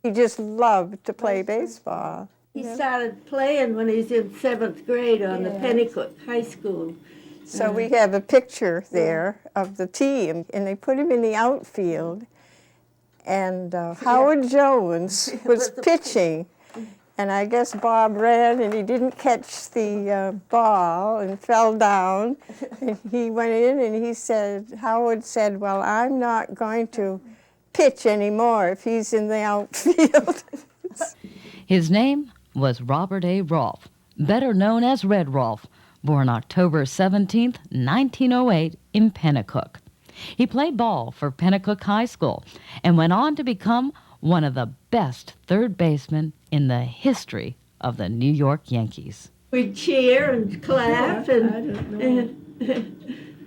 He just loved to play baseball. He started playing when he was in 7th grade on the Pennycook High School. So we have a picture there of the team, and they put him in the outfield, and Howard Jones was pitching, and I guess Bob ran, and he didn't catch the ball and fell down, and he went in, and he said, Howard said, well, I'm not going to pitch anymore if he's in the outfield. His name was Robert A. Rolfe, better known as Red Rolfe, born October 17, 1908 in Pennycook. He played ball for Pennycook High School and went on to become one of the best third basemen in the history of the New York Yankees. We'd cheer and clap, and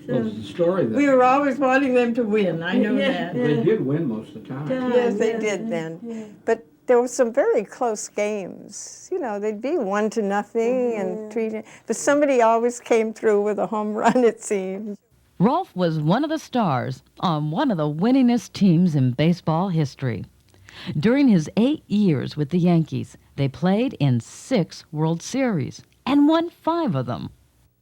Well, it's the story that We were always wanting them to win, I know that. they did win most of the time. Yes, they did then. But there were some very close games. You know, they'd be 1-0 and 3. But somebody always came through with a home run, it seemed. Rolfe was one of the stars on one of the winningest teams in baseball history. During his 8 years with the Yankees, they played in 6 World Series and won 5 of them.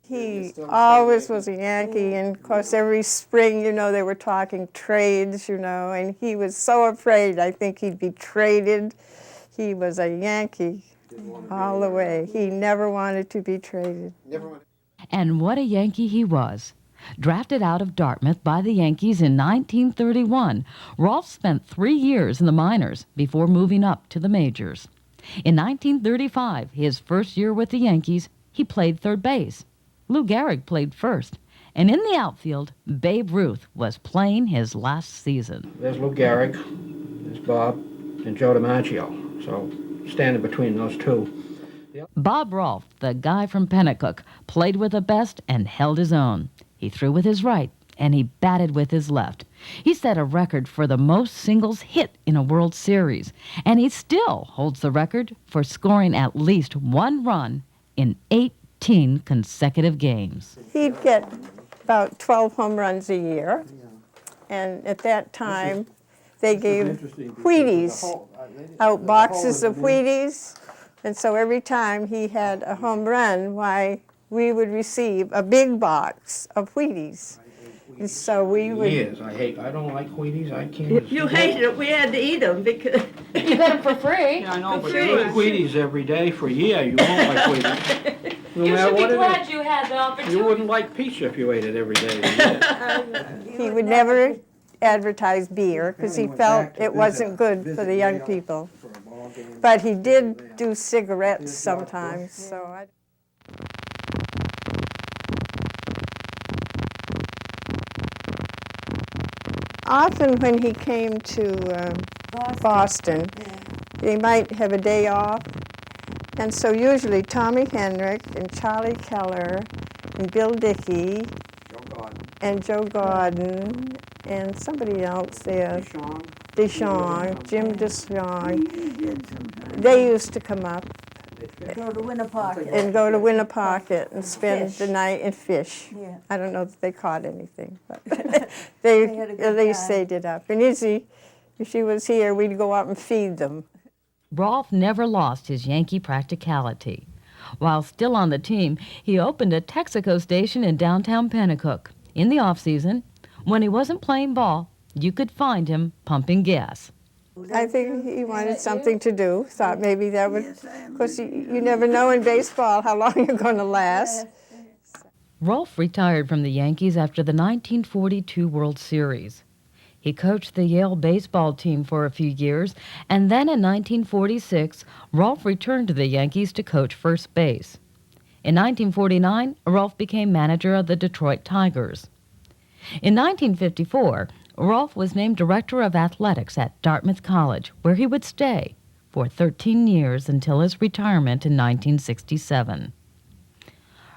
He always was a Yankee, and of course every spring, you know, they were talking trades, you know, and he was so afraid, I think he'd be traded. He was a Yankee all the way. He never wanted to be traded. And what a Yankee he was. Drafted out of Dartmouth by the Yankees in 1931, Rolfe spent 3 years in the minors before moving up to the majors. In 1935, his first year with the Yankees, he played third base. Lou Gehrig played first, and in the outfield, Babe Ruth was playing his last season. There's Lou Gehrig, there's Bob, and Joe DiMaggio. So standing between those two. Bob Rolfe, the guy from Pennycook, played with the best and held his own. He threw with his right, and he batted with his left. He set a record for the most singles hit in a World Series, and he still holds the record for scoring at least 1 run in 18 consecutive games. He'd get about 12 home runs a year, and at that time, they gave Wheaties, out boxes of Wheaties, and so every time he had a home run, why, we would receive a big box of Wheaties. And so we would... Years. I don't like Wheaties. I can't. you hated it. We had to eat them because You got them for free. Yeah, I know, For but free. you eat Wheaties every day for a year. You won't like Wheaties. No You matter should be what it glad is. you had the opportunity. You wouldn't like pizza if you ate it every day. He would never advertise beer because he felt it wasn't good for the young people. But he did do cigarettes sometimes, so I... Often when he came to Boston, they might have a day off, and so usually Tommy Henrik and Charlie Keller and Bill Dickey and Joe Gordon and somebody else there, Deschamps, Jim Deschamps, they used to come up Go to Winnapocket. and go to Winnapocket and spend the night and fish. I don't know if they caught anything, but they had a good at least time. they did up. And Izzy, if she was here, we'd go out and feed them. Rolfe never lost his Yankee practicality. While still on the team, he opened a Texaco station in downtown Pennycook. In the off-season, when he wasn't playing ball, you could find him pumping gas. I think he wanted something to do, thought maybe that would, of course, you never know in baseball how long you're going to last. Rolfe retired from the Yankees after the 1942 World Series. He coached the Yale baseball team for a few years, and then in 1946, Rolfe returned to the Yankees to coach first base. In 1949, Rolfe became manager of the Detroit Tigers. In 1954, Rolfe was named Director of Athletics at Dartmouth College, where he would stay for 13 years until his retirement in 1967.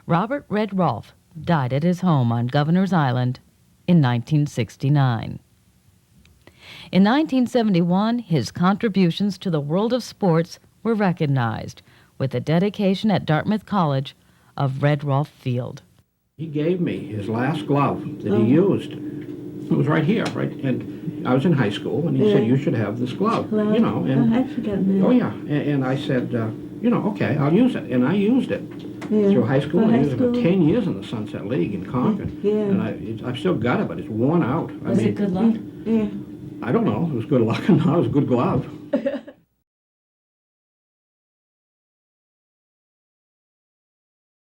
Robert Red Rolfe died at his home on Governor's Island in 1969. In 1971, his contributions to the world of sports were recognized with the dedication at Dartmouth College of Red Rolfe Field. He gave me his last glove that he used It was right here, right, and I was in high school, and he said, you should have this glove, you know, and, I forgot that. oh yeah, and I said, you know, okay, I'll use it, and I used it through high school. For I high used it for school. 10 years in the Sunset League in Concord, Yeah. and I've still got it, but it's worn out. Was it good luck? Yeah. I don't know, it was good luck or not, it was a good glove.